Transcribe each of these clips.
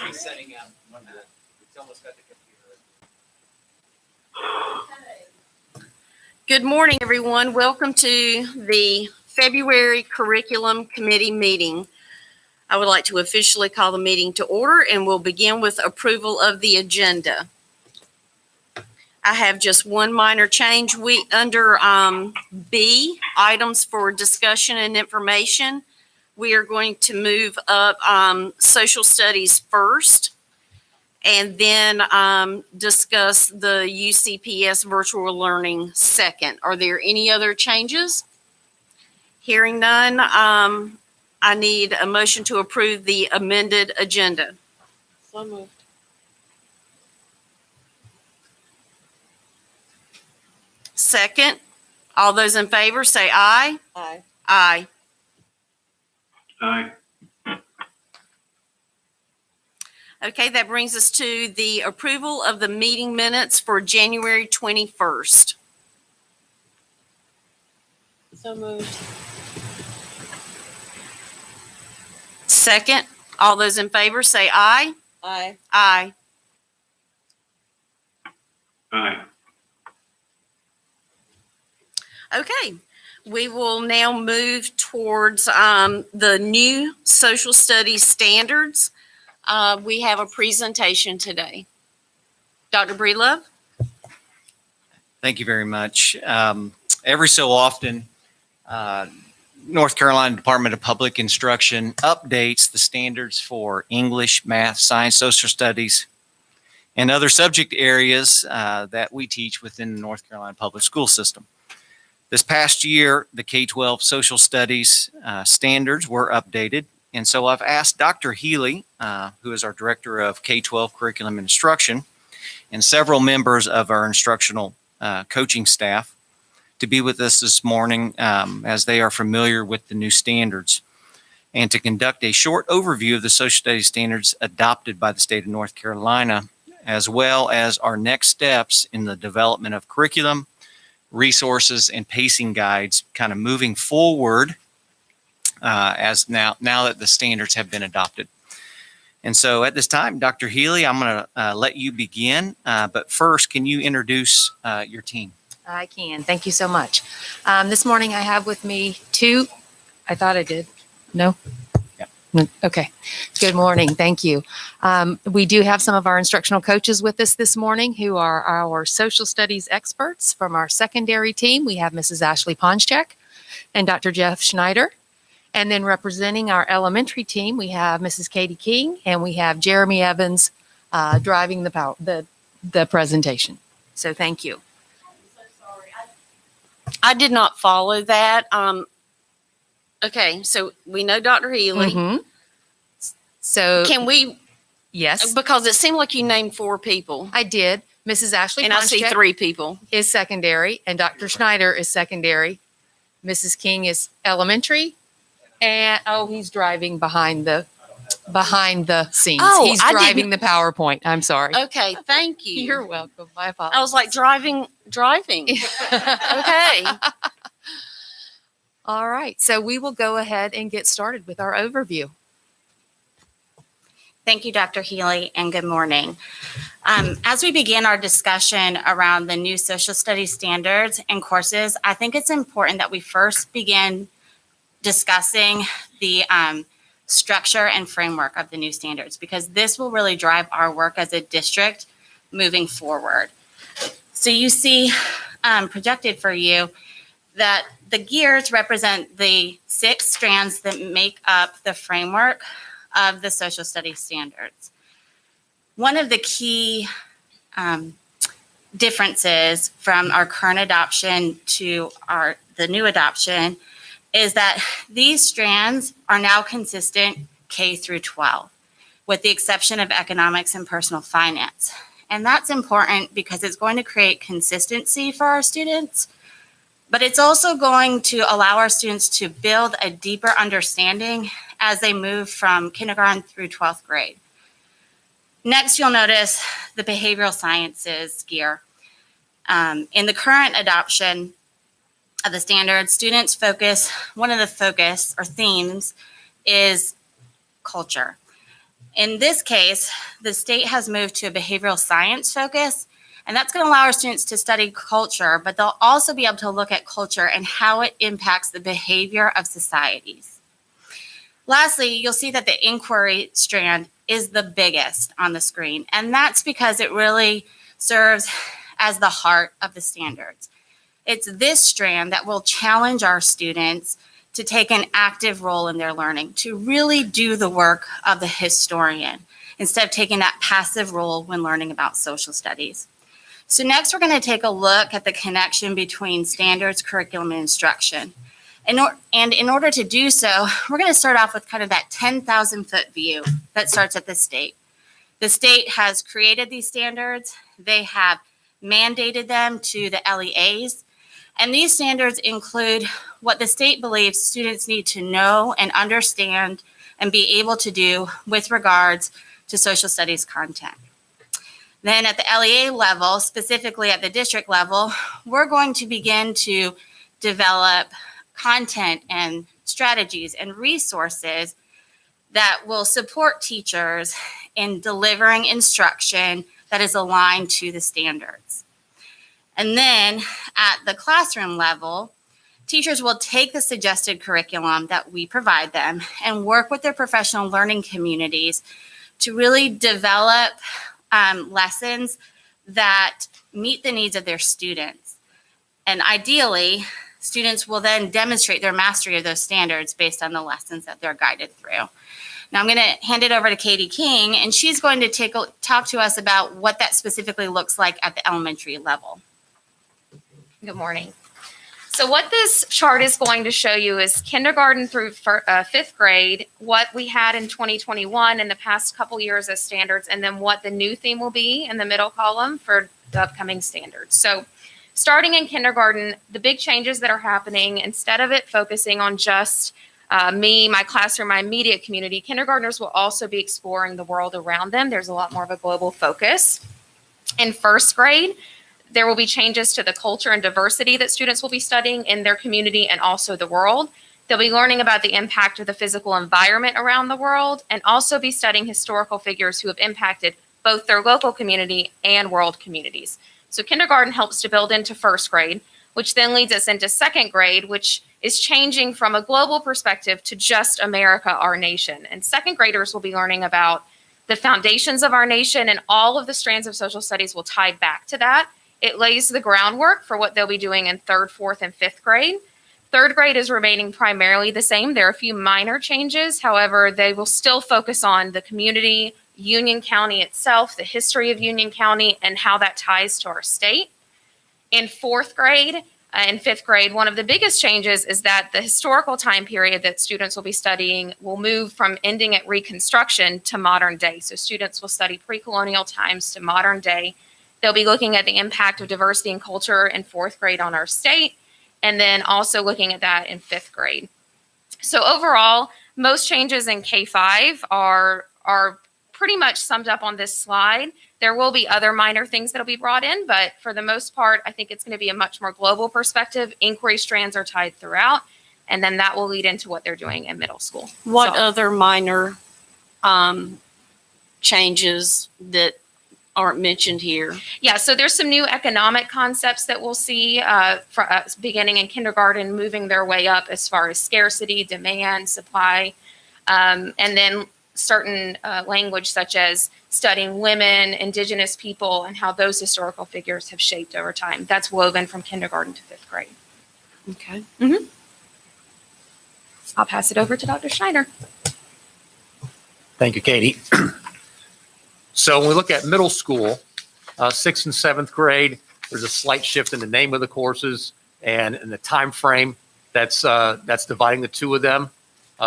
She's setting up one minute. It's almost got the computer. Good morning, everyone. Welcome to the February Curriculum Committee meeting. I would like to officially call the meeting to order, and we'll begin with approval of the agenda. I have just one minor change. Under B, items for discussion and information, we are going to move up social studies first, and then discuss the UCPS virtual learning second. Are there any other changes? Hearing none, I need a motion to approve the amended agenda. So moved. Second, all those in favor say aye. Aye. Aye. Aye. Okay, that brings us to the approval of the meeting minutes for January 21st. So moved. Second, all those in favor say aye. Aye. Aye. Aye. Okay, we will now move towards the new social studies standards. We have a presentation today. Dr. Breedlove? Thank you very much. Every so often, North Carolina Department of Public Instruction updates the standards for English, math, science, social studies, and other subject areas that we teach within the North Carolina public school system. This past year, the K-12 social studies standards were updated. And so I've asked Dr. Healy, who is our Director of K-12 Curriculum and Instruction, and several members of our instructional coaching staff to be with us this morning as they are familiar with the new standards, and to conduct a short overview of the social studies standards adopted by the state of North Carolina, as well as our next steps in the development of curriculum, resources, and pacing guides, kind of moving forward as now that the standards have been adopted. And so at this time, Dr. Healy, I'm going to let you begin. But first, can you introduce your team? I can. Thank you so much. This morning I have with me two. I thought I did. No? Yep. No. Okay. Good morning. Thank you. We do have some of our instructional coaches with us this morning who are our social studies experts from our secondary team. We have Mrs. Ashley Ponchak and Dr. Jeff Schneider. And then representing our elementary team, we have Mrs. Katie King and we have Jeremy Evans driving the presentation. So thank you. I did not follow that. Okay, so we know Dr. Healy. Mm-hmm. So Can we, yes, because it seemed like you named 4 people, I did. Mrs. Ashley and I see Ponchak 3 people. is secondary, and Dr. Schneider is secondary. Mrs. King is elementary, and he's driving behind the scenes. Oh, He's I driving the PowerPoint. I'm sorry. Okay, thank you. You're welcome. My apologies. I was like driving. Okay. All right. So we will go ahead and get started with our overview. Thank you, Dr. Healy, and good morning. As we begin our discussion around the new social studies standards and courses, I think it's important that we first begin discussing the structure and framework of the new standards, because this will really drive our work as a district moving forward. So you see projected for you that the gears represent the 6 strands that make up the framework of the social studies standards. One of the key differences from our current adoption to the new adoption is that these strands are now consistent K through 12, with the exception of economics and personal finance. And that's important because it's going to create consistency for our students, but it's also going to allow our students to build a deeper understanding as they move from kindergarten through 12th grade. Next, you'll notice the behavioral sciences gear. In the current adoption of the standards, students focus, one of the focus or themes is culture. In this case, the state has moved to a behavioral science focus, and that's going to allow our students to study culture, but they'll also be able to look at culture and how it impacts the behavior of societies. Lastly, you'll see that the inquiry strand is the biggest on the screen, and that's because it really serves as the heart of the standards. It's this strand that will challenge our students to take an active role in their learning, to really do the work of the historian, instead of taking that passive role when learning about social studies. So next, we're going to take a look at the connection between standards, curriculum, and instruction. And in order to do so, we're going to start off with kind of that 10,000-foot view that starts at the state. The state has created these standards. They have mandated them to the LEAs. And these standards include what the state believes students need to know and understand and be able to do with regards to social studies content. Then at the LEA level, specifically at the district level, we're going to begin to develop content and strategies and resources that will support teachers in delivering instruction that is aligned to the standards. And then at the classroom level, teachers will take the suggested curriculum that we provide them and work with their professional learning communities to really develop lessons that meet the needs of their students. And ideally, students will then demonstrate their mastery of those standards based on the lessons that they're guided through. Now I'm going to hand it over to Katie King, and she's going to talk to us about what that specifically looks like at the elementary level. Good morning. So what this chart is going to show you is kindergarten through fifth grade, what we had in 2021 in the past couple years as standards, and then what the new theme will be in the middle column for the upcoming standards. So starting in kindergarten, the big changes that are happening, instead of it focusing on just me, my classroom, my immediate community, kindergartners will also be exploring the world around them. There's a lot more of a global focus. In first grade, there will be changes to the culture and diversity that students will be studying in their community and also the world. They'll be learning about the impact of the physical environment around the world and also be studying historical figures who have impacted both their local community and world communities. So kindergarten helps to build into first grade, which then leads us into second grade, which is changing from a global perspective to just America, our nation. And second graders will be learning about the foundations of our nation, and all of the strands of social studies will tie back to that. It lays the groundwork for what they'll be doing in third, fourth, and fifth grade. Third grade is remaining primarily the same. There are a few minor changes. However, they will still focus on the community, Union County itself, the history of Union County, and how that ties to our state. In fourth grade and fifth grade, one of the biggest changes is that the historical time period that students will be studying will move from ending at Reconstruction to modern day. So students will study pre-colonial times to modern day. They'll be looking at the impact of diversity and culture in fourth grade on our state, and then also looking at that in fifth grade. So overall, most changes in K-5 are pretty much summed up on this slide. There will be other minor things that'll be brought in, but for the most part, I think it's going to be a much more global perspective. Inquiry strands are tied throughout, and then that will lead into what they're doing in middle school. What So- other minor changes that aren't mentioned here? Yeah, so there's some new economic concepts that we'll see beginning in kindergarten, moving their way up as far as scarcity, demand, supply, and then certain language such as studying women, indigenous people, and how those historical figures have shaped over time. That's woven from kindergarten to fifth grade. Okay. I'll pass it over to Dr. Schneider. Thank you, Katie. So when we look at middle school, sixth and seventh grade, there's a slight shift in the name of the courses and in the time frame that's dividing the two of them.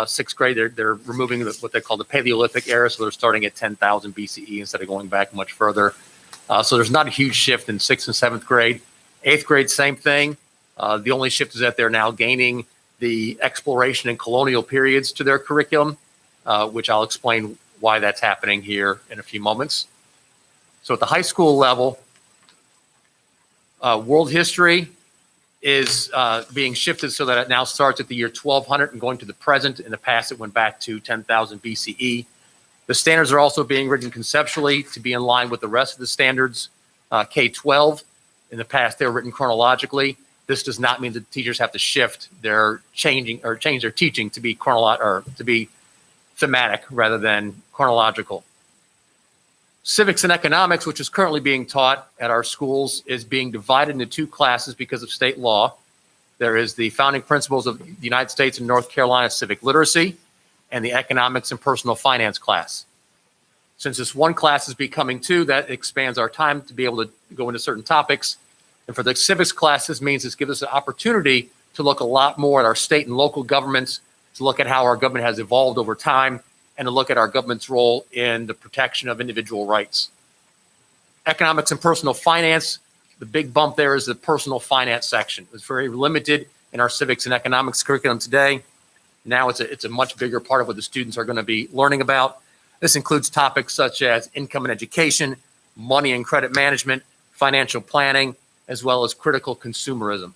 Sixth grade, they're removing what they call the Paleolithic era, so they're starting at 10,000 BCE instead of going back much further. So there's not a huge shift in sixth and seventh grade. Eighth grade, same thing. The only shift is that they're now gaining the exploration and colonial periods to their curriculum, which I'll explain why that's happening here in a few moments. So at the high school level, world history is being shifted so that it now starts at the year 1200 and going to the present. In the past, it went back to 10,000 BCE. The standards are also being written conceptually to be in line with the rest of the standards. K-12, in the past, they were written chronologically. This does not mean that teachers have to shift their change their teaching to be to be thematic rather than chronological. Civics and economics, which is currently being taught at our schools, is being divided into two classes because of state law. There is the founding principles of the United States and North Carolina civic literacy and the economics and personal finance class. Since this one class is becoming two, that expands our time to be able to go into certain topics. And for the civics classes means this gives us an opportunity to look a lot more at our state and local governments, to look at how our government has evolved over time, and to look at our government's role in the protection of individual rights. Economics and personal finance, the big bump there is the personal finance section. It was very limited in our civics and economics curriculum today. Now it's a much bigger part of what the students are going to be learning about. This includes topics such as income and education, money and credit management, financial planning, as well as critical consumerism.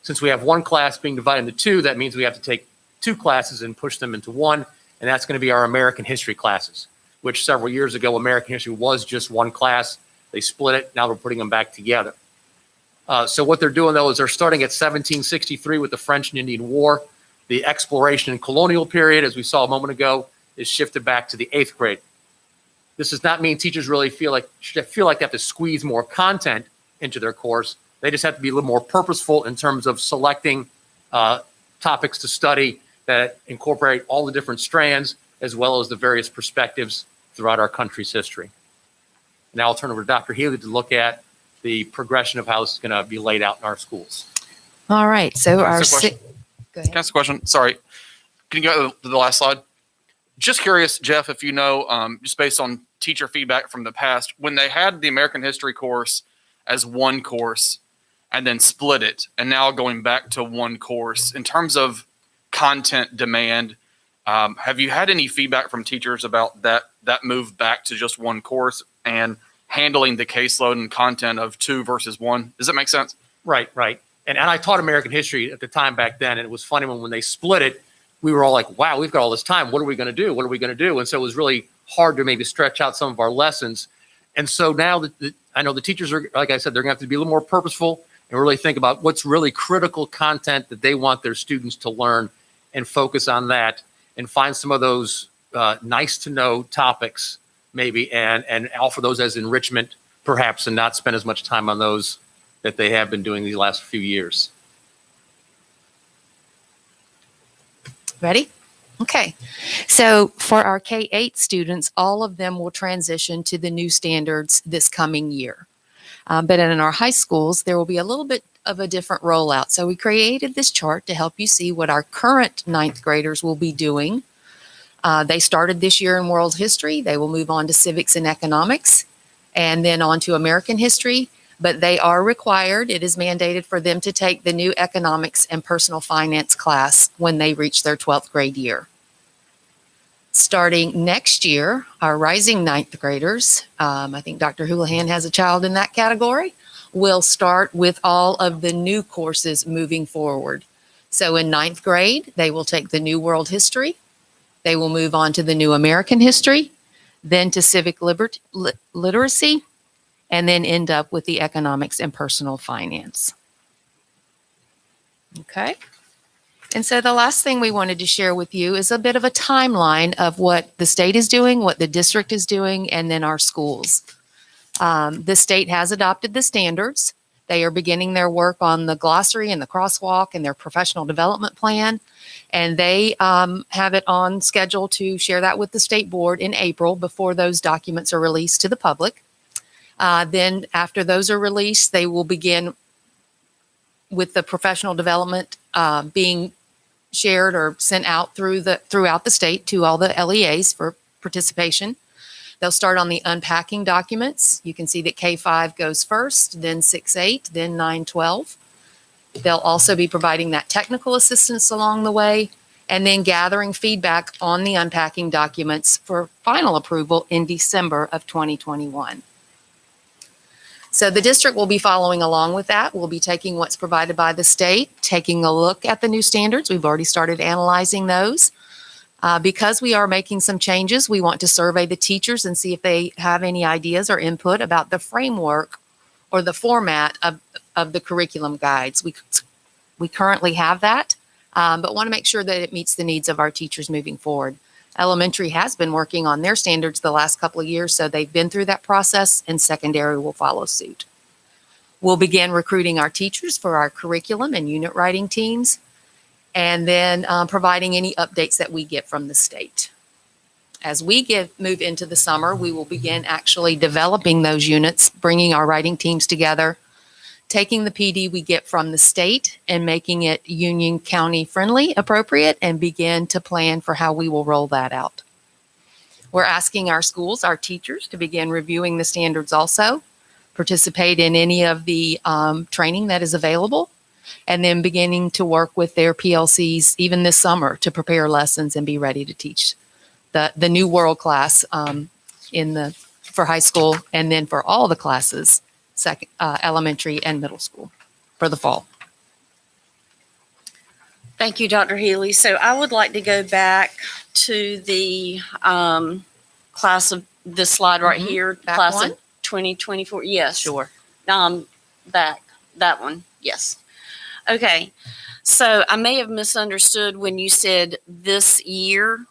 Since we have one class being divided into two, that means we have to take two classes and push them into one, and that's going to be our American history classes, which several years ago, American history was just one class. They split it. Now we're putting them back together. So what they're doing, though, is they're starting at 1763 with the French and Indian War. The exploration and colonial period, as we saw a moment ago, is shifted back to the 8th grade. This does not mean teachers really feel like they have to squeeze more content into their course. They just have to be a little more purposeful in terms of selecting topics to study that incorporate all the different strands as well as the various perspectives throughout our country's history. Now I'll turn over to Dr. Healy to look at the progression of how this is going to be laid out in our schools. All right. So our Go ahead. Can I ask a question? Sorry. Can you go to the last slide? Just curious, Jeff, if you know, just based on teacher feedback from the past, when they had the American history course as one course and then split it, and now going back to one course, in terms of content demand, have you had any feedback from teachers about that move back to just one course and handling the caseload and content of two versus one? Does that make sense? Right. And I taught American history at the time back then, and it was funny when they split it, we were all like, wow, we've got all this time. What are we going to do? What are we going to do? And so it was really hard to maybe stretch out some of our lessons. And so now I know the teachers are, like I said, they're going to have to be a little more purposeful and really think about what's really critical content that they want their students to learn and focus on that and find some of those nice to know topics maybe and offer those as enrichment perhaps and not spend as much time on those that they have been doing these last few years. Ready? Okay. So for our K-8 students, all of them will transition to the new standards this coming year. But in our high schools, there will be a little bit of a different rollout. So we created this chart to help you see what our current ninth graders will be doing. They started this year in world history. They will move on to civics and economics and then on to American history. But they are required, it is mandated for them to take the new economics and personal finance class when they reach their 12th grade year. Starting next year, our rising ninth graders, I think Dr. Houlihan has a child in that category, will start with all of the new courses moving forward. So in ninth grade, they will take the new world history. They will move on to the new American history, then to civic literacy, and then end up with the economics and personal finance. Okay. And so the last thing we wanted to share with you is a bit of a timeline of what the state is doing, what the district is doing, and then our schools. The state has adopted the standards. They are beginning their work on the glossary and the crosswalk and their professional development plan. And they have it on schedule to share that with the state board in April before those documents are released to the public. Then after those are released, they will begin with the professional development being shared or sent out throughout the state to all the LEAs for participation. They'll start on the unpacking documents. You can see that K-5 goes first, then 6-8, then 9-12. They'll also be providing that technical assistance along the way and then gathering feedback on the unpacking documents for final approval in December of 2021. So the district will be following along with that. We'll be taking what's provided by the state, taking a look at the new standards. We've already started analyzing those. Because we are making some changes, we want to survey the teachers and see if they have any ideas or input about the framework or the format of the curriculum guides. We currently have that, but want to make sure that it meets the needs of our teachers moving forward. Elementary has been working on their standards the last couple of years, so they've been through that process, and secondary will follow suit. We'll begin recruiting our teachers for our curriculum and unit writing teams, and then providing any updates that we get from the state. As we move into the summer, we will begin actually developing those units, bringing our writing teams together, taking the PD we get from the state and making it Union County friendly, appropriate, and begin to plan for how we will roll that out. We're asking our schools, our teachers, to begin reviewing the standards also, participate in any of the training that is available, and then beginning to work with their PLCs even this summer to prepare lessons and be ready to teach the new world class for high school, and then for all the classes, elementary and middle school for the fall. Thank you, Dr. Healy. So I would like to go back to the class of this slide right here, Back class one? of 2024. Yes. Sure. That one. Yes. Okay. So I may have misunderstood when you said this year,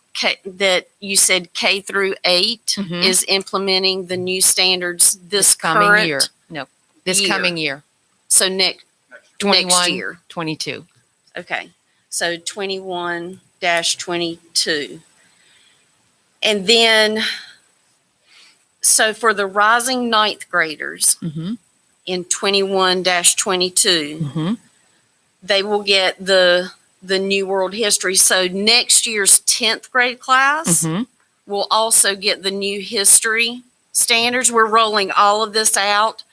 that you said K through 8 Mhm. is implementing the new standards this coming current year. No, this year. coming year, So next 21, year. 22. Okay. So 21-22. And then, so for the rising ninth graders Mm-hmm. in 21-22, Mm-hmm. they will get the new world history. So next year's 10th grade class Mm-hmm. will also get the new history standards. We're rolling all of this out.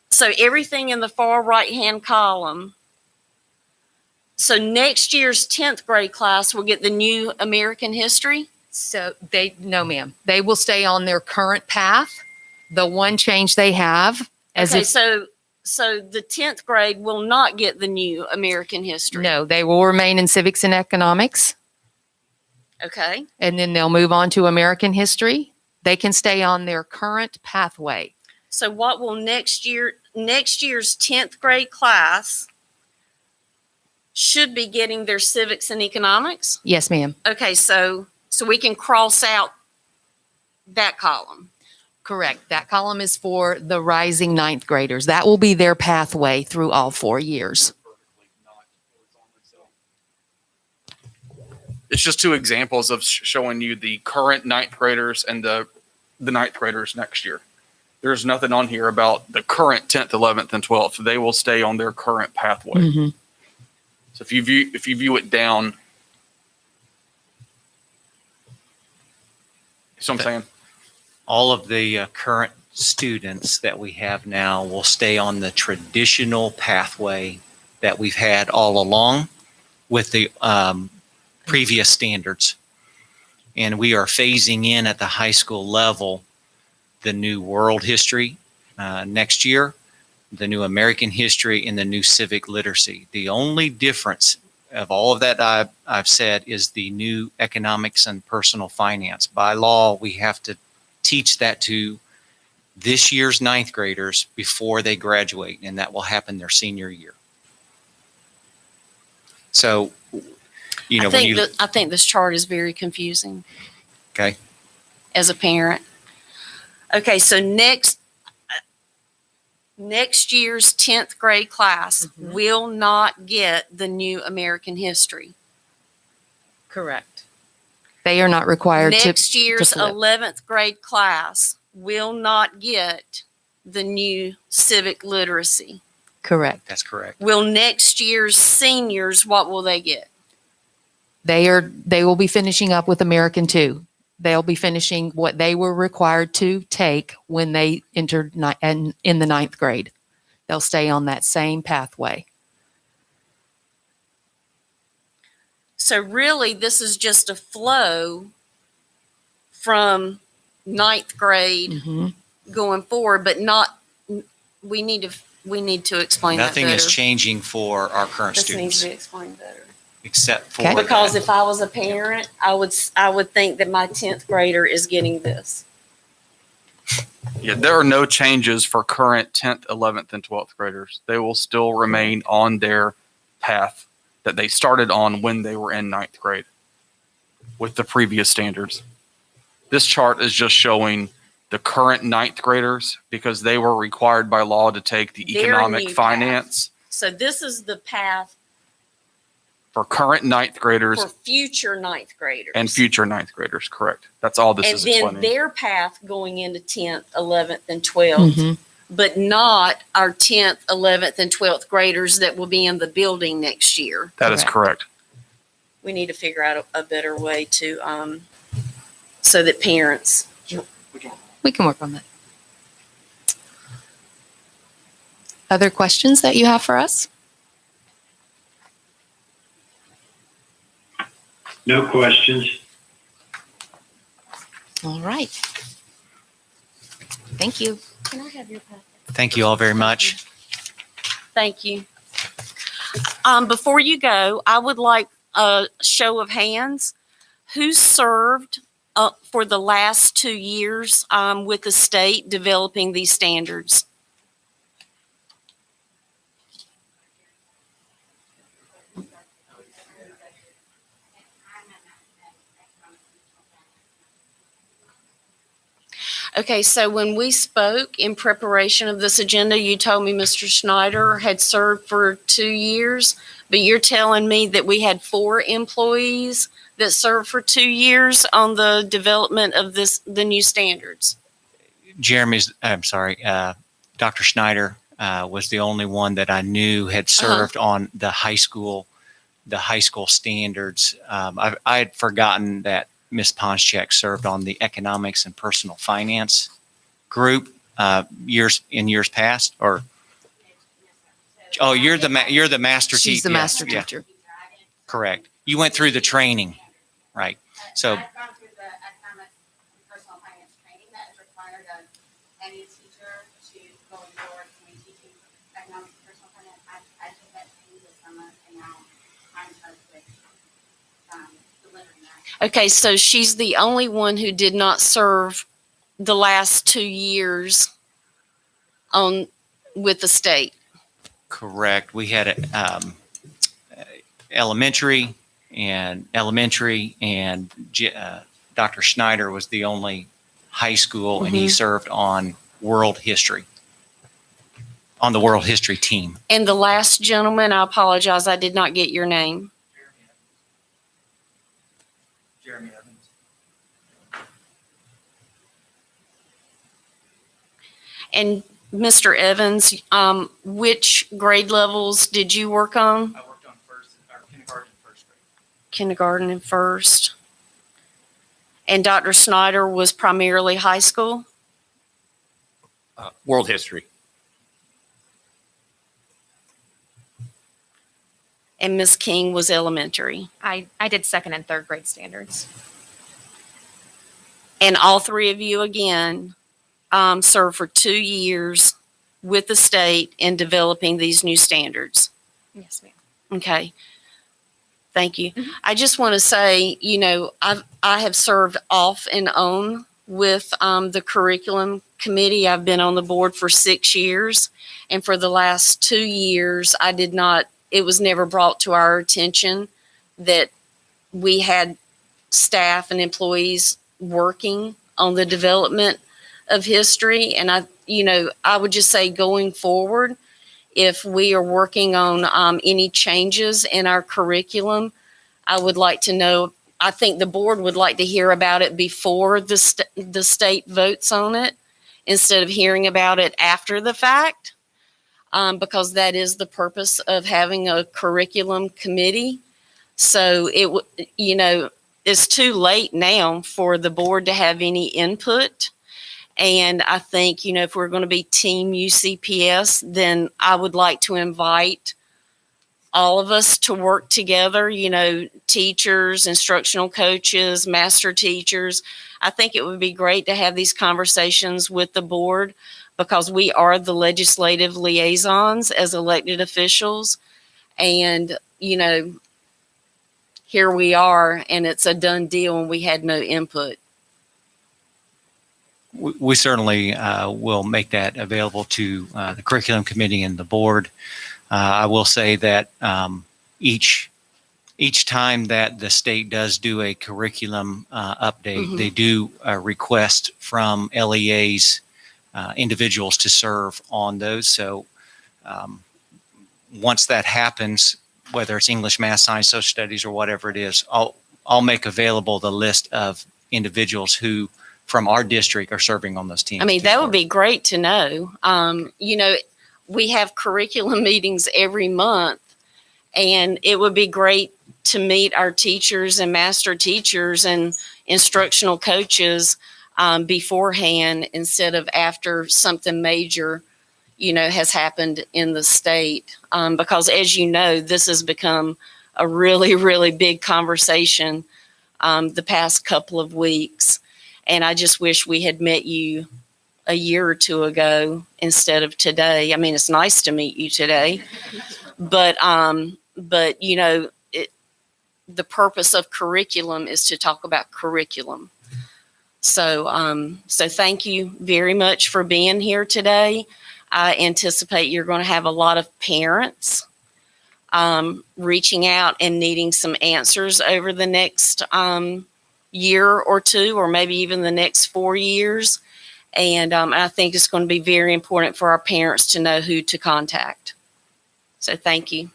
So everything in the far right-hand column. So next year's 10th grade class will get the new American history. So no, ma'am. They will stay on their current path. The one change they have, Okay, so the 10th grade will not get the new American history. no, they will remain in civics and economics, Okay. and then they'll move on to American history. They can stay on their current pathway. So what will next year's 10th grade class should be getting their civics and economics? Yes, ma'am. Okay, so we can cross out that column. Correct. That column is for the rising ninth graders. That will be their pathway through all 4 years. It's just two examples of showing you the current ninth graders and the ninth graders next year. There's nothing on here about the current 10th, 11th, and 12th. They will stay on their current pathway. Mhm. So if you view it down, you see what I'm saying? All of the current students that we have now will stay on the traditional pathway that we've had all along with the previous standards. And we are phasing in at the high school level the new world history next year, the new American history, and the new civic literacy. The only difference of all of that I've said is the new economics and personal finance. By law, we have to teach that to this year's ninth graders before they graduate, and that will happen their senior year. So, you know, I think this chart is very confusing. Okay. As a parent. Okay, so next year's 10th grade class Mhm. will not get the new American history. Correct. They are not required Next year's flip. 11th grade class will not get the new civic literacy. Correct. That's correct. Will next year's seniors, what will they get? They will be finishing up with American 2. They'll be finishing what they were required to take when they entered in the ninth grade. They'll stay on that same pathway. So really, this is just a flow from ninth grade Mhm. going forward, but not, we need to explain that Nothing better. is changing for our current This needs students. to be explained better. except for. Okay. Because if I was a parent, I would think that my 10th grader is getting this. Yeah, there are no changes for current 10th, 11th, and 12th graders. They will still remain on their path that they started on when they were in 9th grade with the previous standards. This chart is just showing the current 9th graders because they were required by law to take the Their economic new finance So this is the path for current 9th graders for future 9th graders. and future 9th graders, correct. That's all this And is then explaining. their path going into 10th, 11th, and 12th, Mhm. but not our 10th, 11th, and 12th graders that will be in the building next year. That is correct. We need to figure out a better way to, so that parents, We can work on that. Other questions that you have for us? No questions. All right. Thank you. can I have your packet? Thank you all very much. Thank you. Before you go, I would like a show of hands. Who served for the last 2 years with the state developing these standards? Okay, so when we spoke in preparation of this agenda, you told me Mr. Schneider had served for 2 years, but you're telling me that we had 4 employees that served for 2 years on the development of the new standards. Dr. Schneider was the only one that I knew had served on the high school standards. I had forgotten that Ms. Ponschek served on the economics and personal finance group years past, or you're the master teacher. She's the master teacher. Correct. You went through the training, right? So I've gone through the economics and personal finance training that is required of any teacher to going forward to be teaching economics and personal finance. I took that training this summer and now I'm charged with delivering that. Okay, so she's the only one who did not serve the last 2 years with the state. correct. We had elementary, and Dr. Schneider was the only high school, and he served on world history, on the world history team. And the last gentleman, I apologize, I did not get your name. Jeremy Evans. And Mr. Evans, which grade levels did you work on? I worked on kindergarten and first grade. Kindergarten and first. And Dr. Snyder was primarily high school? World history. And Ms. King was elementary. I did 2nd and 3rd grade standards. And all 3 of you, again, served for 2 years with the state in developing these new standards. Yes, ma'am. Okay. Thank you. I just want to say, I have served off and on with the curriculum committee. I've been on the board for 6 years. And for the last 2 years, it was never brought to our attention that we had staff and employees working on the development of history. And I would just say going forward, if we are working on any changes in our curriculum, I would like to know, I think the board would like to hear about it before the state votes on it instead of hearing about it after the fact, because that is the purpose of having a curriculum committee. So it's too late now for the board to have any input. And I think, if we're going to be Team UCPS, then I would like to invite all of us to work together, teachers, instructional coaches, master teachers. I think it would be great to have these conversations with the board because we are the legislative liaisons as elected officials. And, here we are and it's a done deal and we had no input. We certainly will make that available to the curriculum committee and the board. I will say that each time that the state does do a curriculum update, they do request from LEAs individuals to serve on those. So once that happens, whether it's English, math, science, social studies, or whatever it is, I'll make available the list of individuals who from our district are serving on those teams. I mean, that would be great to know. You know, we have curriculum meetings every month, and it would be great to meet our teachers and master teachers and instructional coaches beforehand instead of after something major, you know, has happened in the state. Because as you know, this has become a really, really big conversation the past couple of weeks. And I just wish we had met you a year or two ago instead of today. I mean, it's nice to meet you today, but you know, the purpose of curriculum is to talk about curriculum. So, so thank you very much for being here today. I anticipate you're going to have a lot of parents reaching out and needing some answers over the next year or two, or maybe even the next 4 years. And I think it's going to be very important for our parents to know who to contact. So thank you.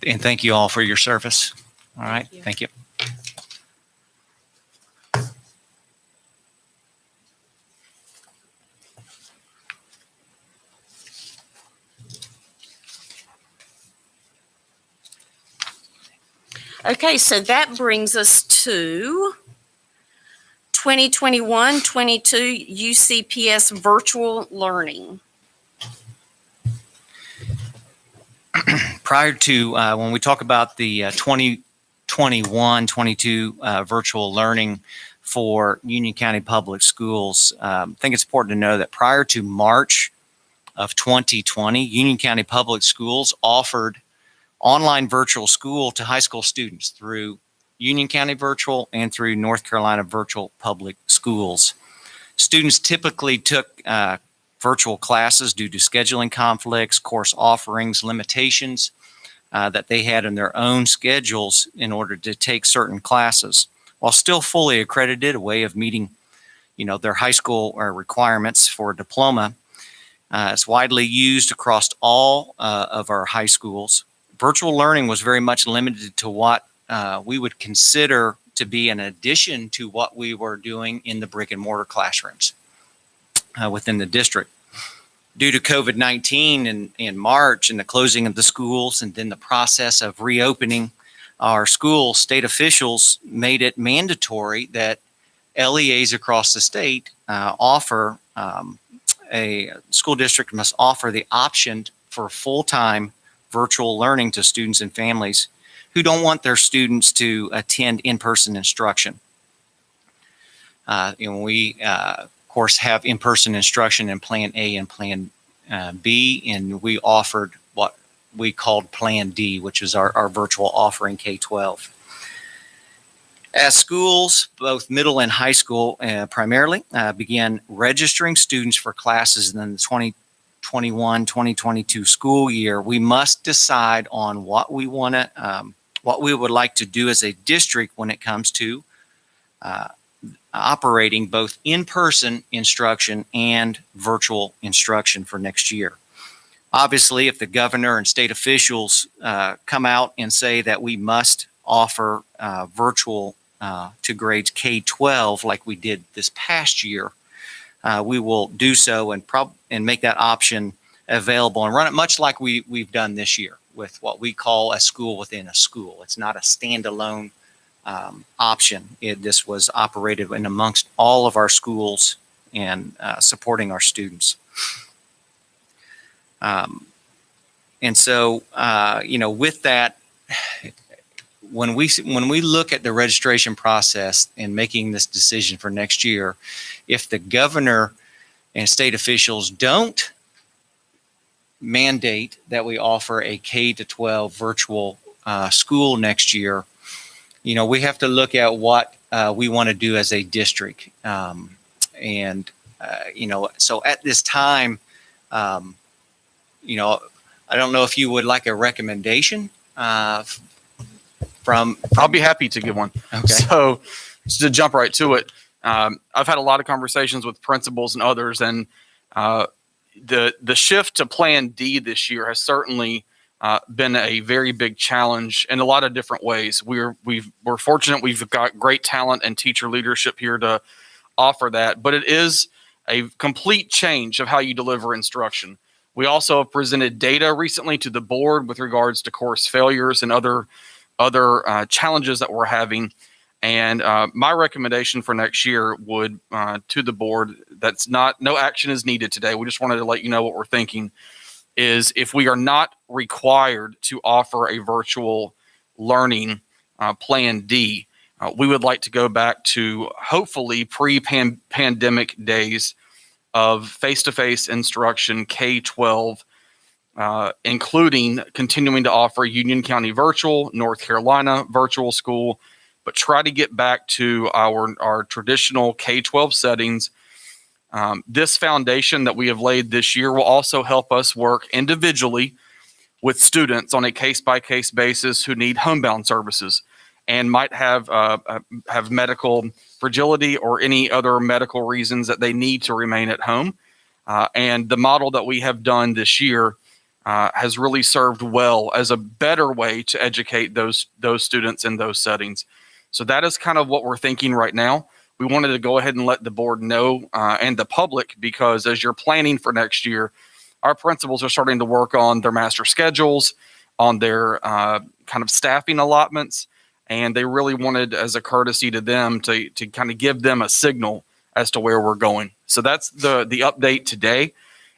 And thank you all for your service. All right. Thank you. Okay, so that brings us to 2021-22 UCPS virtual learning. Prior to when we talk about the 2021-22 virtual learning for Union County Public Schools, I think it's important to know that prior to March of 2020, Union County Public Schools offered online virtual school to high school students through Union County Virtual and through North Carolina Virtual Public Schools. Students typically took virtual classes due to scheduling conflicts, course offerings, limitations that they had in their own schedules in order to take certain classes. While still fully accredited, a way of meeting, you know, their high school requirements for a diploma, it's widely used across all of our high schools. Virtual learning was very much limited to what we would consider to be an addition to what we were doing in the brick and mortar classrooms within the district. Due to COVID-19 in March and the closing of the schools and then the process of reopening our schools, state officials made it mandatory that LEAs across the state offer, a school district must offer the option for full-time virtual learning to students and families who don't want their students to attend in-person instruction. We, of course, have in-person instruction in Plan A and Plan B, and we offered what we called Plan D, which is our virtual offering K-12. As schools, both middle and high school primarily, began registering students for classes in the 2021-2022 school year, we must decide on what we want to, what we would like to do as a district when it comes to operating both in-person instruction and virtual instruction for next year. Obviously, if the governor and state officials come out and say that we must offer virtual to grades K-12 like we did this past year, we will do so and make that option available and run it much like we've done this year with what we call a school within a school. It's not a standalone option. This was operated in amongst all of our schools and supporting our students. And so, with that, when we look at the registration process and making this decision for next year, if the governor and state officials don't mandate that we offer a K-12 virtual school next year, we have to look at what we want to do as a district. So at this time, I don't know if you would like a recommendation from. I'll be happy to give one. Okay. So just to jump right to it, I've had a lot of conversations with principals and others, and the shift to Plan D this year has certainly been a very big challenge in a lot of different ways. We're fortunate we've got great talent and teacher leadership here to offer that, but it is a complete change of how you deliver instruction. We also have presented data recently to the board with regards to course failures and other challenges that we're having. And my recommendation for next year would to the board, no action is needed today. We just wanted to let you know what we're thinking is if we are not required to offer a virtual learning Plan D, we would like to go back to hopefully pre-pandemic days of face-to-face instruction K-12, including continuing to offer Union County virtual, North Carolina virtual school, but try to get back to our traditional K-12 settings. This foundation that we have laid this year will also help us work individually with students on a case-by-case basis who need homebound services and might have medical fragility or any other medical reasons that they need to remain at home. And the model that we have done this year has really served well as a better way to educate those students in those settings. So that is kind of what we're thinking right now. We wanted to go ahead and let the board know and the public, because as you're planning for next year, our principals are starting to work on their master schedules, on their kind of staffing allotments, and they really wanted, as a courtesy to them, to kind of give them a signal as to where we're going. So that's the update today.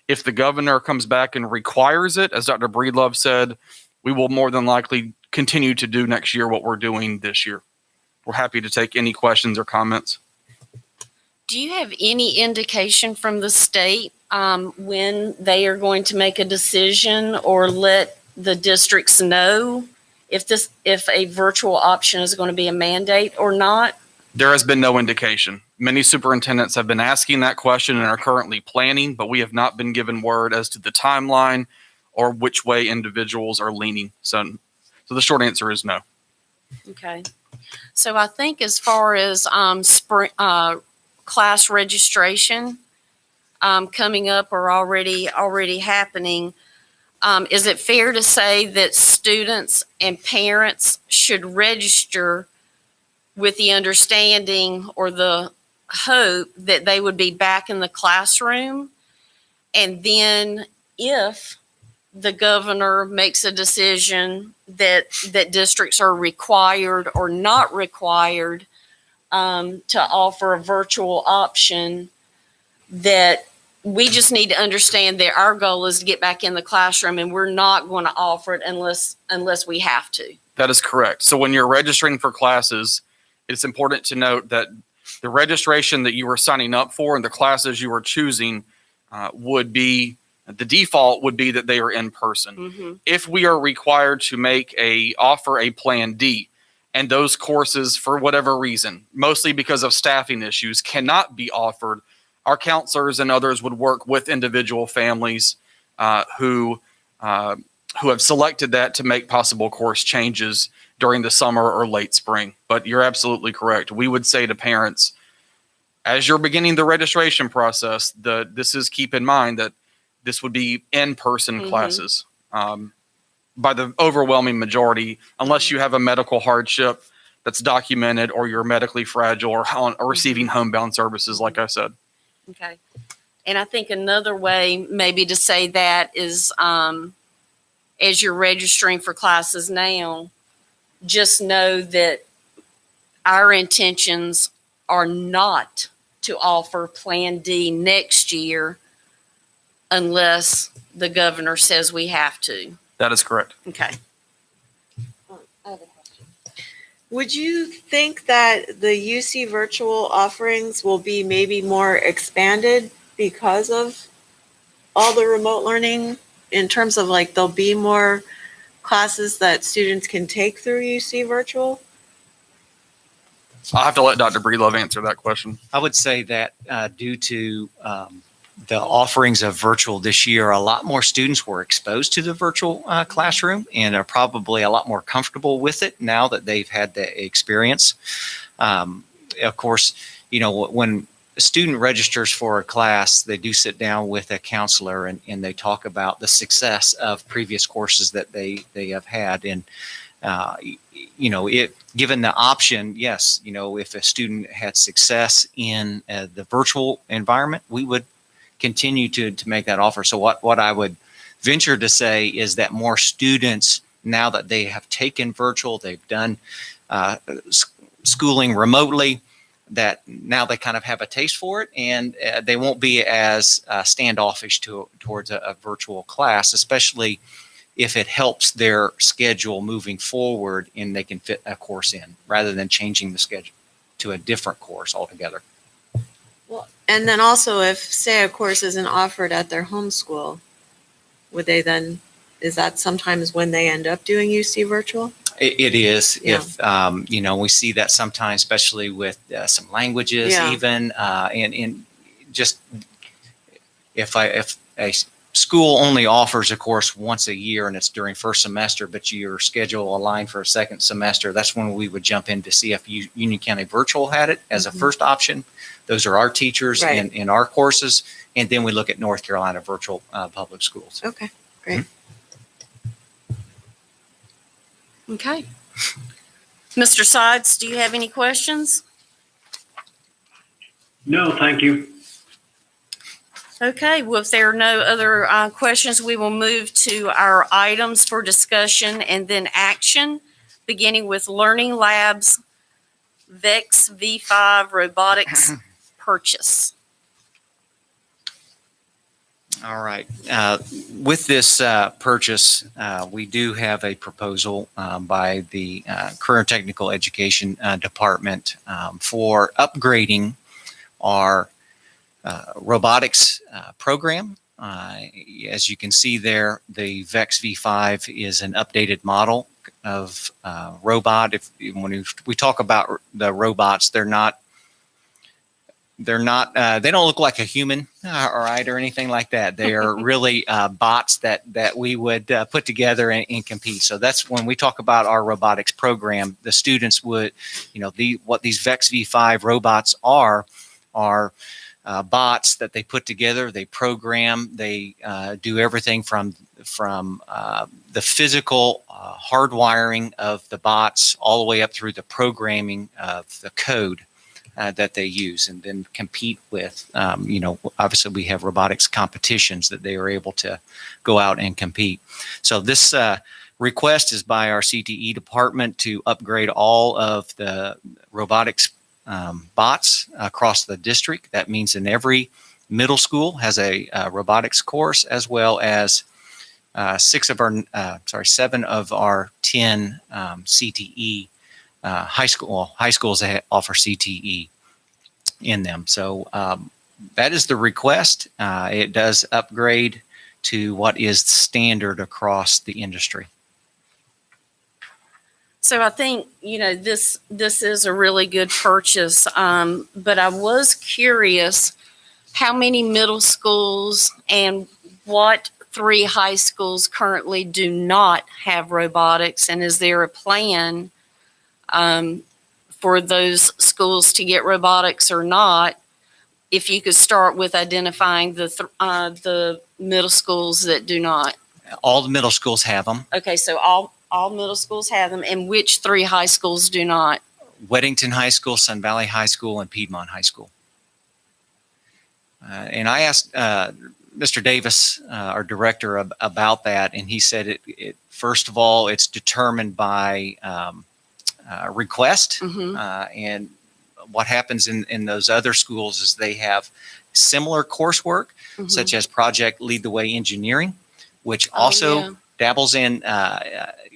If the governor comes back and requires it, as Dr. Breedlove said, we will more than likely continue to do next year what we're doing this year. We're happy to take any questions or comments. Do you have any indication from the state when they are going to make a decision or let the districts know if a virtual option is going to be a mandate or not? There has been no indication. Many superintendents have been asking that question and are currently planning, but we have not been given word as to the timeline or which way individuals are leaning. So the short answer is no. Okay. So I think as far as spring class registration coming up or already happening, is it fair to say that students and parents should register with the understanding or the hope that they would be back in the classroom? And then if the governor makes a decision that districts are required or not required to offer a virtual option, that we just need to understand that our goal is to get back in the classroom and we're not going to offer it unless we have to. That is correct. So when you're registering for classes, it's important to note that the registration that you are signing up for and the classes you are choosing would be, the default would be that they are in person. Mm-hmm. If we are required to offer a Plan D, and those courses, for whatever reason, mostly because of staffing issues, cannot be offered, our counselors and others would work with individual families who have selected that to make possible course changes during the summer or late spring. But you're absolutely correct. We would say to parents, as you're beginning the registration process, keep in mind that this would be in-person Mm-hmm. classes by the overwhelming majority, unless you have a medical hardship that's documented or you're medically fragile or receiving homebound services, like I said. Okay. And I think another way maybe to say that is as you're registering for classes now, just know that our intentions are not to offer Plan D next year unless the governor says we have to. That is correct. Okay. I have a question. Would you think that the UC virtual offerings will be maybe more expanded because of all the remote learning, in terms of like there'll be more classes that students can take through UC virtual? I'll have to let Dr. Breedlove answer that question. I would say that due to the offerings of virtual this year, a lot more students were exposed to the virtual classroom and are probably a lot more comfortable with it now that they've had the experience. Of course, you know, when a student registers for a class, they do sit down with a counselor and they talk about the success of previous courses that they have had. And, you know, given the option, yes, you know, if a student had success in the virtual environment, we would continue to make that offer. So what I would venture to say is that more students, now that they have taken virtual, they've done schooling remotely, that now they kind of have a taste for it, and they won't be as standoffish towards a virtual class, especially if it helps their schedule moving forward and they can fit a course in rather than changing the schedule to a different course altogether. Well, and then also if, say, a course isn't offered at their home school, would they then, is that sometimes when they end up doing UC virtual? It is. Yeah. If, you know, we see that sometimes, especially with some languages, Yeah. even, and just if a school only offers a course once a year and it's during first semester, but your schedule aligned for a second semester, that's when we would jump in to see if Union County Virtual had it as a first option. Those are our teachers Right. in our courses. And then we look at North Carolina Virtual Public Schools. Okay, great. Okay. Mr. Sides, do you have any questions? No, thank you. Okay, well, if there are no other questions, we will move to our items for discussion and then action, beginning with Learning Labs VEX V5 Robotics purchase. All right. With this purchase, we do have a proposal by the Career Technical Education Department for upgrading our robotics program. As you can see there, the VEX V5 is an updated model of robot. When we talk about the robots, they don't look like a human, all right, or anything like that. They are really bots that we would put together and compete. So that's when we talk about our robotics program, the students would, you know, what these VEX V5 robots are bots that they put together, they program, they do everything from the physical hardwiring of the bots all the way up through the programming of the code that they use, and then compete with, you know, obviously we have robotics competitions that they are able to go out and compete. So this request is by our CTE department to upgrade all of the robotics bots across the district. That means in every middle school has a robotics course, as well as 7 of our 10 CTE high schools that offer CTE in them. So that is the request. It does upgrade to what is standard across the industry. So I think, you know, this is a really good purchase, but I was curious how many middle schools and what 3 high schools currently do not have robotics, and is there a plan for those schools to get robotics or not? If you could start with identifying the middle schools that do not. All the middle schools have them. Okay, so all middle schools have them, and which 3 high schools do not? Weddington High School, Sun Valley High School, and Piedmont High School. And I asked Mr. Davis, our director, about that, and he said it first of all, it's determined by request. And what happens in those other schools is they have similar coursework, such as Project Lead the Way Engineering, which also dabbles in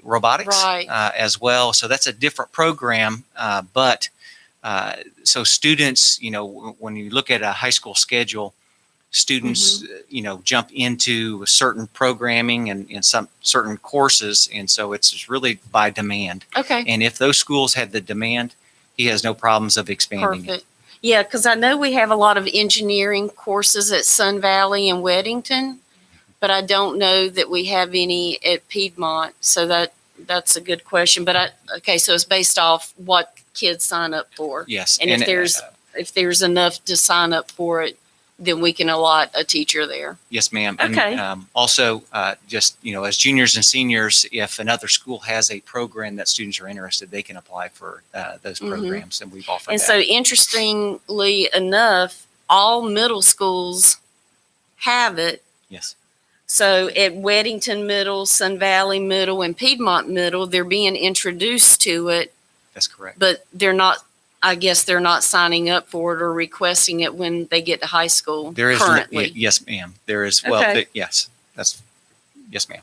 robotics as well. So that's a different program. But so students, you know, when you look at a high school schedule, students, you know, jump into certain programming and some certain courses. And so it's really by demand. Okay. And if those schools had the demand, he has no problems of expanding it. Perfect. Yeah, because I know we have a lot of engineering courses at Sun Valley and Weddington, but I don't know that we have any at Piedmont. So that's a good question. But okay, so it's based off what kids sign up for. Yes. And if there's enough to sign up for it, then we can allot a teacher there. Yes, ma'am. Okay. And also, just, as juniors and seniors, if another school has a program that students are interested, they can apply for those Mhm. programs, and we've offered And that. so interestingly enough, all middle schools have it. Yes. So at Weddington Middle, Sun Valley Middle, and Piedmont Middle, they're being introduced to it, That's correct. but I guess they're not signing up for it or requesting it when they get to high school There is, currently. yes, ma'am. There is, well, Okay. yes, yes, ma'am.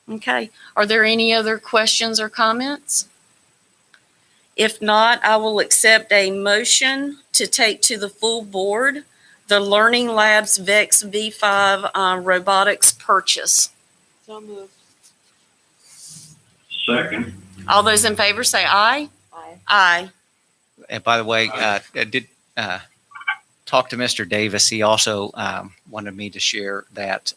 Okay. Are there any other questions or comments? If not, I will accept a motion to take to the full board the Learning Labs VEX V5 Robotics purchase. So moved. Second. All those in favor say aye. Aye. Aye. And by the way, I did talk to Mr. Davis. He also wanted me to share that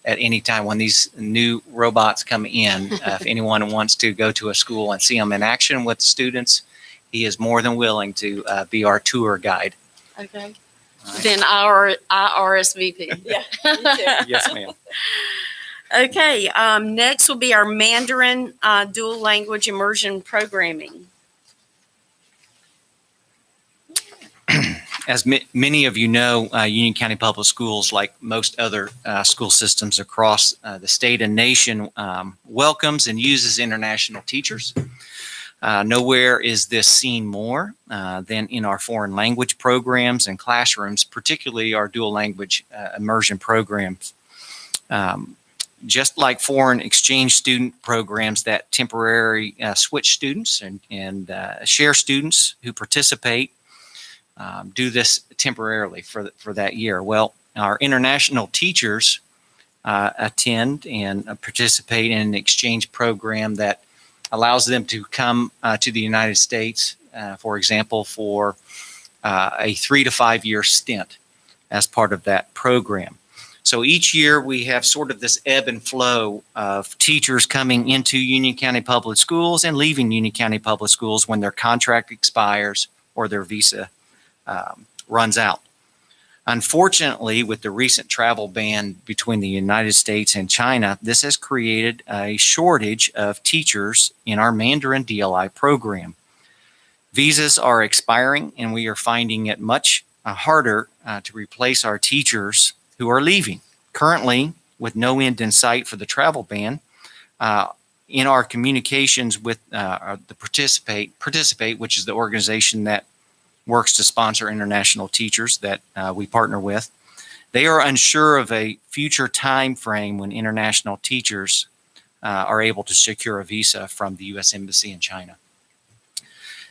at any time when these new robots come in, if anyone wants to go to a school and see them in action with the students, he is more than willing to be our tour guide. Okay. All right. Then I RSVP. Yeah, me too. Yes, ma'am. Okay, next will be our Mandarin dual language immersion programming. As many of you know, Union County Public Schools, like most other school systems across the state and nation, welcomes and uses international teachers. Nowhere is this seen more than in our foreign language programs and classrooms, particularly our dual language immersion programs. Just like foreign exchange student programs that temporarily switch students and share students who participate, do this temporarily for that year. Well, our international teachers attend and participate in an exchange program that allows them to come to the United States, for example, for a 3 to 5 year stint as part of that program. So each year we have sort of this ebb and flow of teachers coming into Union County Public Schools and leaving Union County Public Schools when their contract expires or their visa runs out. Unfortunately, with the recent travel ban between the United States and China, this has created a shortage of teachers in our Mandarin DLI program. Visas are expiring, and we are finding it much harder to replace our teachers who are leaving. Currently, with no end in sight for the travel ban, in our communications with the Participate, which is the organization that works to sponsor international teachers that we partner with, they are unsure of a future time frame when international teachers are able to secure a visa from the U.S. Embassy in China.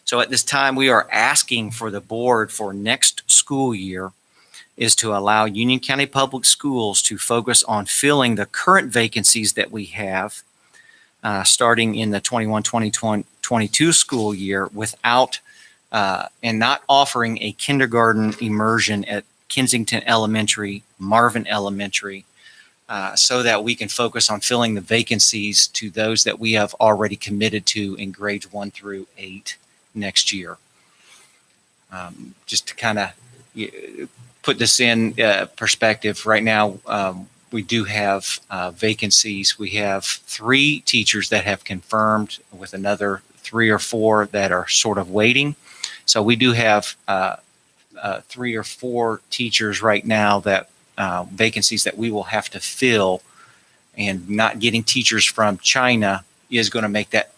So at this time, we are asking for the board for next school year is to allow Union County Public Schools to focus on filling the current vacancies that we have starting in the 21-22 school year without and not offering a kindergarten immersion at Kensington Elementary, Marvin Elementary, so that we can focus on filling the vacancies to those that we have already committed to in grades 1 through 8 next year. Just to kind of put this in perspective, right now we do have vacancies. We have 3 teachers that have confirmed with another 3 or 4 that are sort of waiting. So we do have 3 or 4 teachers right now that vacancies that we will have to fill, and not getting teachers from China is going to make that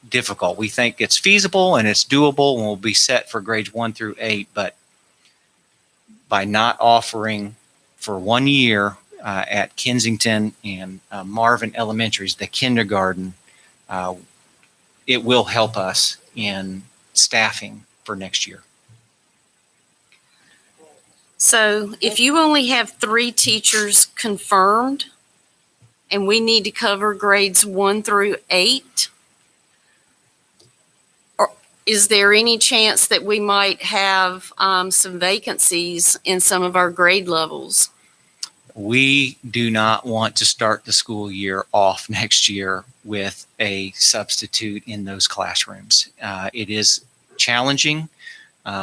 difficult. We think it's feasible and it's doable and will be set for grades 1 through 8, but by not offering for 1 year at Kensington and Marvin Elementaries, the kindergarten, it will help us in staffing for next year. So if you only have 3 teachers confirmed and we need to cover grades 1 through 8, or is there any chance that we might have some vacancies in some of our grade levels? We do not want to start the school year off next year with a substitute in those classrooms. It is challenging.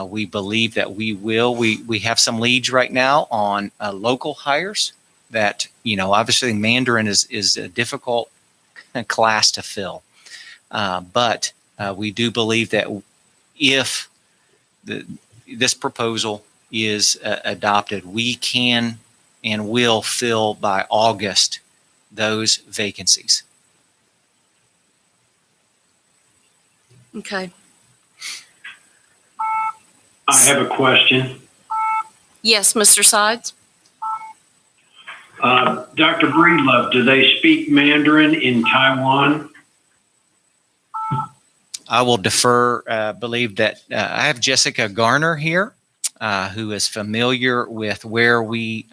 We believe that we will. We have some leads right now on local hires that, obviously Mandarin is a difficult class to fill. But we do believe that if this proposal is adopted, we can and will fill by August those vacancies. Okay. I have a question. Yes, Mr. Sides? Dr. Breedlove, do they speak Mandarin in Taiwan? I will defer, believe that I have Jessica Garner here, who is familiar with where we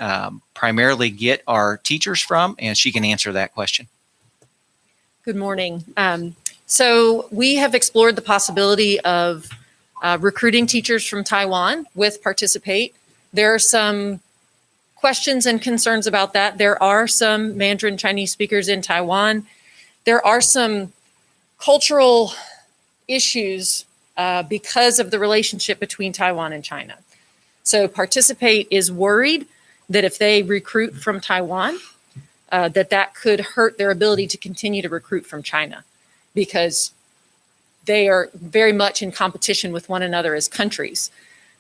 primarily get our teachers from, and she can answer that question. Good morning. So we have explored the possibility of recruiting teachers from Taiwan with Participate. There are some questions and concerns about that. There are some Mandarin Chinese speakers in Taiwan. There are some cultural issues because of the relationship between Taiwan and China. So Participate is worried that if they recruit from Taiwan, that could hurt their ability to continue to recruit from China, because they are very much in competition with one another as countries.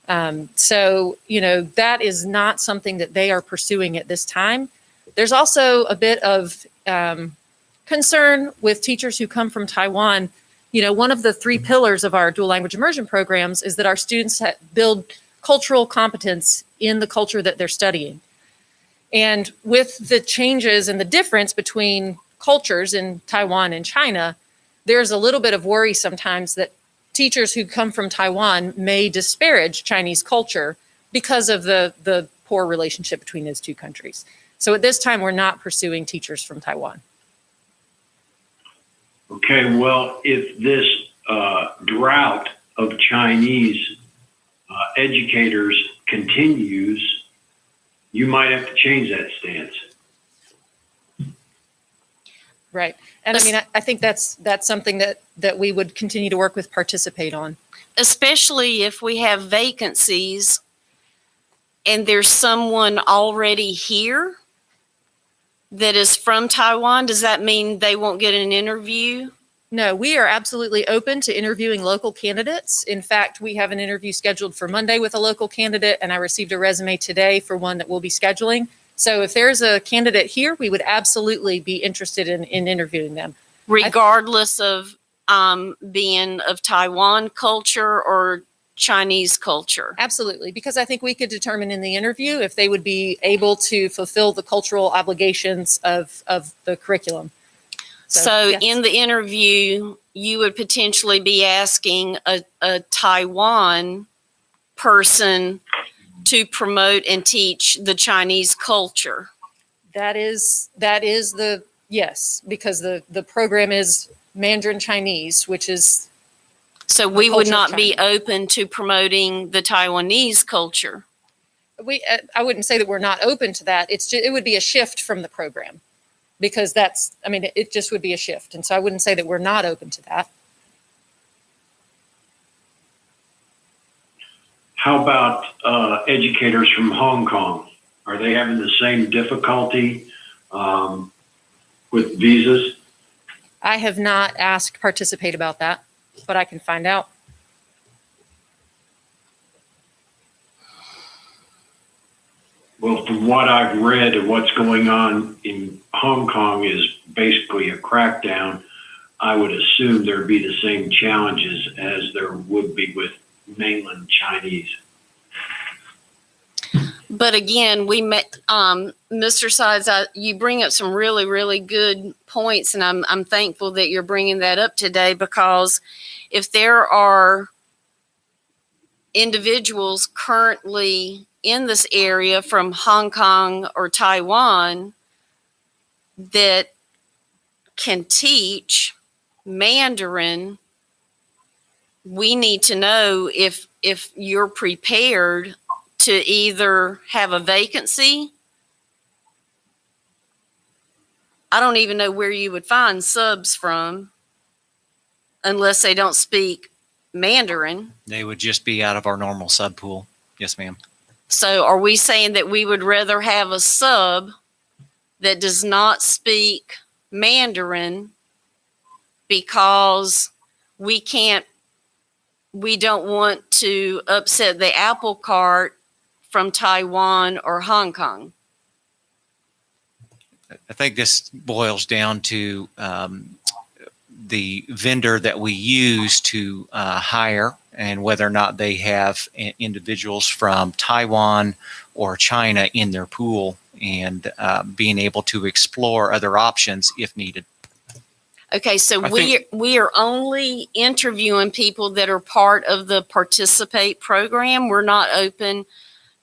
So, that is not something that they are pursuing at this time. There's also a bit of concern with teachers who come from Taiwan. One of the 3 pillars of our dual language immersion programs is that our students build cultural competence in the culture that they're studying. And with the changes and the difference between cultures in Taiwan and China, there's a little bit of worry sometimes that teachers who come from Taiwan may disparage Chinese culture because of the poor relationship between those two countries. So at this time, we're not pursuing teachers from Taiwan. Okay, well, if this drought of Chinese educators continues, you might have to change that stance. Right. And I think that's something that we would continue to work with Participate on. Especially if we have vacancies and there's someone already here that is from Taiwan, does that mean they won't get an interview? No, we are absolutely open to interviewing local candidates. In fact, we have an interview scheduled for Monday with a local candidate, and I received a resume today for one that we'll be scheduling. So if there's a candidate here, we would absolutely be interested in interviewing them. Regardless of being of Taiwan culture or Chinese culture? Absolutely, because I think we could determine in the interview if they would be able to fulfill the cultural obligations of the curriculum. So yes. in the interview, you would potentially be asking a Taiwan person to promote and teach the Chinese culture. That is yes, because the program is Mandarin Chinese, which is. So we would not be open to promoting the Taiwanese culture. I wouldn't say that we're not open to that. It would be a shift from the program, because it just would be a shift. And so I wouldn't say that we're not open to that. How about educators from Hong Kong? Are they having the same difficulty with visas? I have not asked Participate about that, but I can find out. Well, from what I've read of what's going on in Hong Kong is basically a crackdown. I would assume there'd be the same challenges as there would be with mainland Chinese. But again, Mr. Sides, you bring up some really, really good points, and I'm thankful that you're bringing that up today, because if there are individuals currently in this area from Hong Kong or Taiwan that can teach Mandarin we need to know if you're prepared to either have a vacancy. I don't even know where you would find subs from unless they don't speak Mandarin. They would just be out of our normal sub pool. Yes, ma'am. So are we saying that we would rather have a sub that does not speak Mandarin because we don't want to upset the apple cart from Taiwan or Hong Kong? I think this boils down to the vendor that we use to hire and whether or not they have individuals from Taiwan or China in their pool, and being able to explore other options if needed. Okay, so I think- we are only interviewing people that are part of the Participate program. We're not open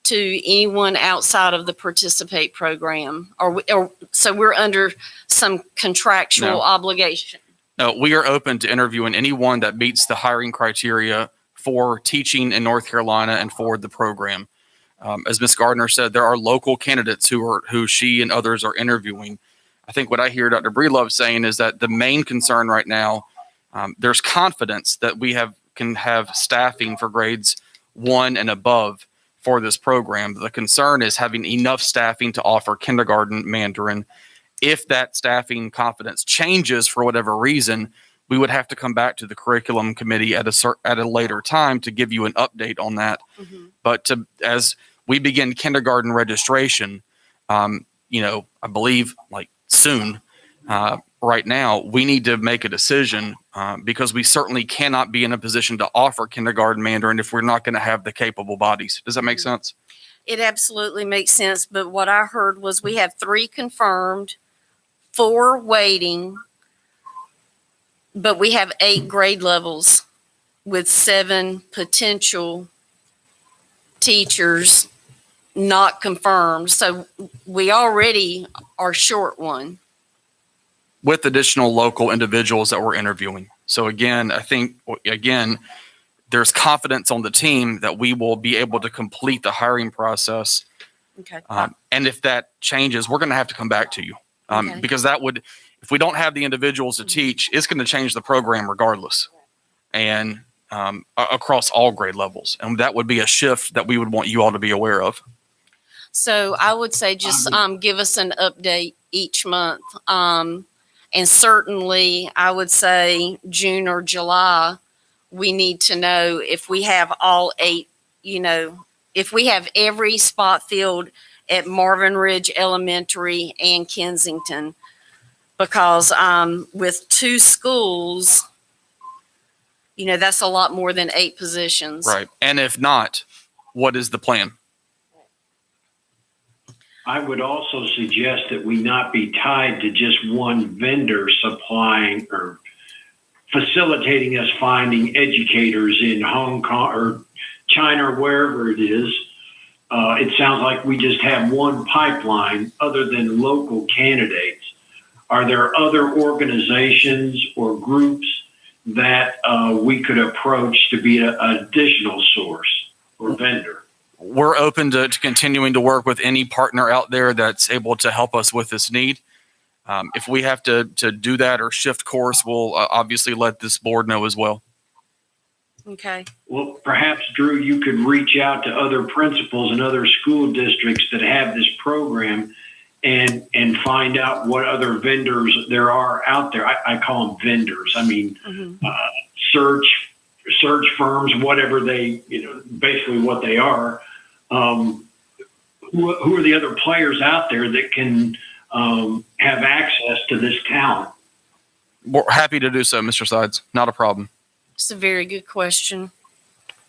to anyone outside of the Participate program, or so we're under some contractual No. obligation. No, we are open to interviewing anyone that meets the hiring criteria for teaching in North Carolina and for the program. As Ms. Gardner said, there are local candidates who she and others are interviewing. I think what I hear Dr. Breedlove saying is that the main concern right now, there's confidence that we can have staffing for grades 1 and above for this program. The concern is having enough staffing to offer kindergarten Mandarin. If that staffing confidence changes for whatever reason, we would have to come back to the curriculum committee at a later time to give you an update on that. Mm-hmm. But as we begin kindergarten registration, I believe like soon, right now, we need to make a decision because we certainly cannot be in a position to offer kindergarten Mandarin if we're not going to have the capable bodies. Does that make sense? It absolutely makes sense, but what I heard was we have 3 confirmed, 4 waiting, but we have 8 grade levels with 7 potential teachers not confirmed. So we already are short one. With additional local individuals that we're interviewing. So again, I think, there's confidence on the team that we will be able to complete the hiring process. Okay. And if that changes, we're going to have to come back to you. Okay. Because if we don't have the individuals to teach, it's going to change the program regardless. And across all grade levels. And that would be a shift that we would want you all to be aware of. So I would say just give us an update each month. And certainly I would say June or July, we need to know if we have all 8, if we have every spot filled at Marvin Ridge Elementary and Kensington. Because with 2 schools, that's a lot more than 8 positions. Right. And if not, what is the plan? I would also suggest that we not be tied to just one vendor supplying or facilitating us finding educators in Hong Kong or China or wherever it is. It sounds like we just have one pipeline other than local candidates. Are there other organizations or groups that we could approach to be an additional source or vendor? We're open to continuing to work with any partner out there that's able to help us with this need. If we have to do that or shift course, we'll obviously let this board know as well. Okay. Well, perhaps, Drew, you could reach out to other principals and other school districts that have this program and find out what other vendors there are out there. I call them vendors. I mean, search firms, whatever they, basically what they are. Who are the other players out there that can have access to this talent? We're happy to do so, Mr. Sides. Not a problem. It's a very good question.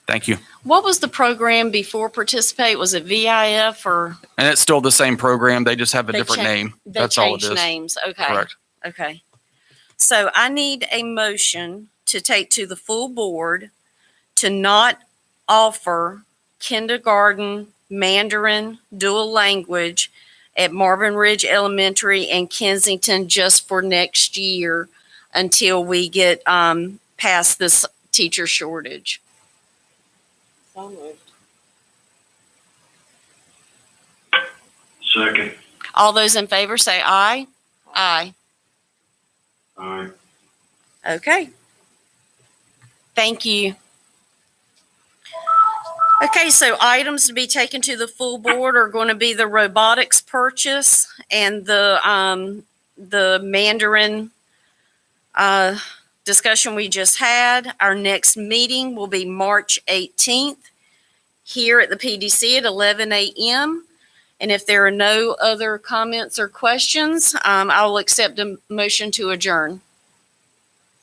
Thank you. What was the program before Participate? Was it VIF or? And it's still the same program. They just have a different name. That's all it They is. changed names. Okay. Correct. Okay. So I need a motion to take to the full board to not offer kindergarten Mandarin dual language at Marvin Ridge Elementary and Kensington just for next year until we get past this teacher shortage. So moved. Second. All those in favor say aye. Aye. Aye. Okay. Thank you. Okay, so items to be taken to the full board are going to be the robotics purchase and the Mandarin discussion we just had. Our next meeting will be March 18th here at the PDC at 11 a.m. And if there are no other comments or questions, I will accept a motion to adjourn.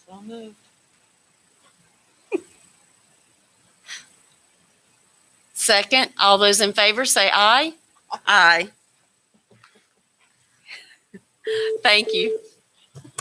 So moved. Second, all those in favor say aye. Aye. Thank you.